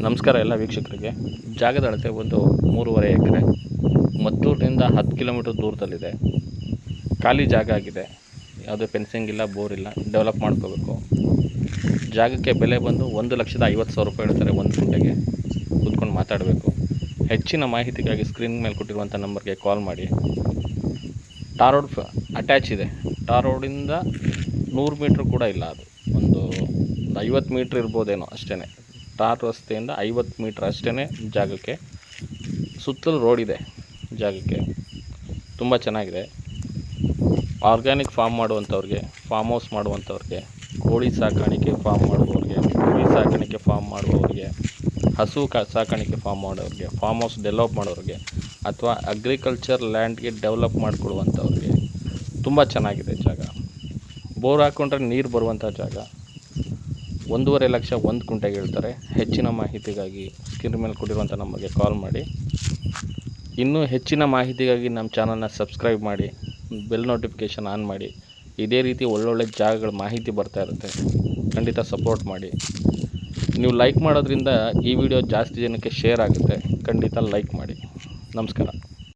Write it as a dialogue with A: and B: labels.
A: ನಮಸ್ಕಾರ ಎಲ್ಲ ವೀಕ್ಷಕರಿಗೆ. ಜಾಗದ ಅಳತೆ ಒಂದು 3.5 ಎಕರೆ, ಮದ್ದೂರಿನಿಂದ 10 ಕಿಲೋಮೀಟರ್ ದೂರದಲ್ಲಿದೆ. ಖಾಲಿ ಜಾಗ ಆಗಿದೆ, ಯಾವುದೇ ಫೆನ್ಸಿಂಗ್ ಇಲ್ಲ, ಬೋರ್ ಇಲ್ಲ, ಡೆವಲಪ್ ಮಾಡ್ಕೋಬೇಕು. ಜಾಗಕ್ಕೆ ಬೆಲೆ ಬಂದು 1,50,000 ರೂಪಾಯಿ ಹೇಳ್ತಾರೆ ಒಂದು ಗುಂಟೆಗೆ. ಕೂತ್ಕೊಂಡು ಮಾತಾಡಬೇಕು. ಹೆಚ್ಚಿನ ಮಾಹಿತಿಗಾಗಿ ಸ್ಕ್ರೀನ್ ಮೇಲೆ ಕೊಟ್ಟಿರುವಂಥ ನಂಬರ್ಗೆ ಕಾಲ್ ಮಾಡಿ. ಟಾರ್ ರೋಡ್ ಅಟ್ಯಾಚ್ ಇದೆ. ಟಾರ್ ರೋಡಿಂದ 100 ಮೀಟ್ರ್ ಕೂಡ ಇಲ್ಲ, ಅದು ಒಂದು 50 ಮೀಟ್ರ್ ಇರ್ಬೋದೇನೋ ಅಷ್ಟೇ. ಟಾರ್ ರಸ್ತೆಯಿಂದ 50 ಮೀಟ್ರ್ ಅಷ್ಟೇ ಜಾಗಕ್ಕೆ. ಸುತ್ತಲೂ ರೋಡ್ ಇದೆ ಜಾಗಕ್ಕೆ. ತುಂಬ ಚೆನ್ನಾಗಿದೆ. ಆರ್ಗ್ಯಾನಿಕ್ ಫಾರ್ಮ್ ಮಾಡುವಂಥವ್ರಿಗೆ, ಫಾರ್ಮ್ ಹೌಸ್ ಮಾಡುವಂಥವ್ರಿಗೆ, ಕೋಳಿ ಸಾಕಾಣಿಕೆ ಫಾರ್ಮ್ ಮಾಡುವವ್ರಿಗೆ, ಕುರಿ ಸಾಕಾಣಿಕೆ ಫಾರ್ಮ್ ಮಾಡುವವ್ರಿಗೆ, ಹಸು ಸಾಕಾಣಿಕೆ ಫಾರ್ಮ್ ಮಾಡೋರಿಗೆ, ಫಾರ್ಮ್ ಹೌಸ್ ಡೆವಲಪ್ ಮಾಡೋರಿಗೆ, ಅಥವಾ ಅಗ್ರಿಕಲ್ಚರ್ ಲ್ಯಾಂಡ್ಗೆ ಡೆವಲಪ್ ಮಾಡಿಕೊಡುವಂಥವ್ರಿಗೆ ತುಂಬ ಚೆನ್ನಾಗಿದೆ ಜಾಗ. ಬೋರ್ ಹಾಕ್ಕೊಂಡ್ರೆ ನೀರು ಬರುವಂಥ ಜಾಗ. 1.5 ಲಕ್ಷ ಒಂದು ಗುಂಟೆಗೆ ಹೇಳ್ತಾರೆ. ಹೆಚ್ಚಿನ ಮಾಹಿತಿಗಾಗಿ ಸ್ಕ್ರೀನ್ ಮೇಲೆ ಕೊಟ್ಟಿರುವಂಥ ನಮಗೆ ಕಾಲ್ ಮಾಡಿ. ಇನ್ನೂ ಹೆಚ್ಚಿನ ಮಾಹಿತಿಗಾಗಿ ನಮ್ಮ ಚಾನಲ್ನ ಸಬ್ಸ್ಕ್ರೈಬ್ ಮಾಡಿ, ಬೆಲ್ ನೋಟಿಫಿಕೇಷನ್ ಆನ್ ಮಾಡಿ. ಇದೇ ರೀತಿ ಒಳ್ಳೊಳ್ಳೆ ಜಾಗಗಳ ಮಾಹಿತಿ ಬರ್ತಾ ಇರುತ್ತೆ. ಖಂಡಿತ ಸಪೋರ್ಟ್ ಮಾಡಿ. ನೀವು ಲೈಕ್ ಮಾಡೋದ್ರಿಂದ ಈ ವಿಡಿಯೋ ಜಾಸ್ತಿ ಜನಕ್ಕೆ ಶೇರ್ ಆಗುತ್ತೆ. ಖಂಡಿತ ಲೈಕ್ ಮಾಡಿ. ನಮಸ್ಕಾರ.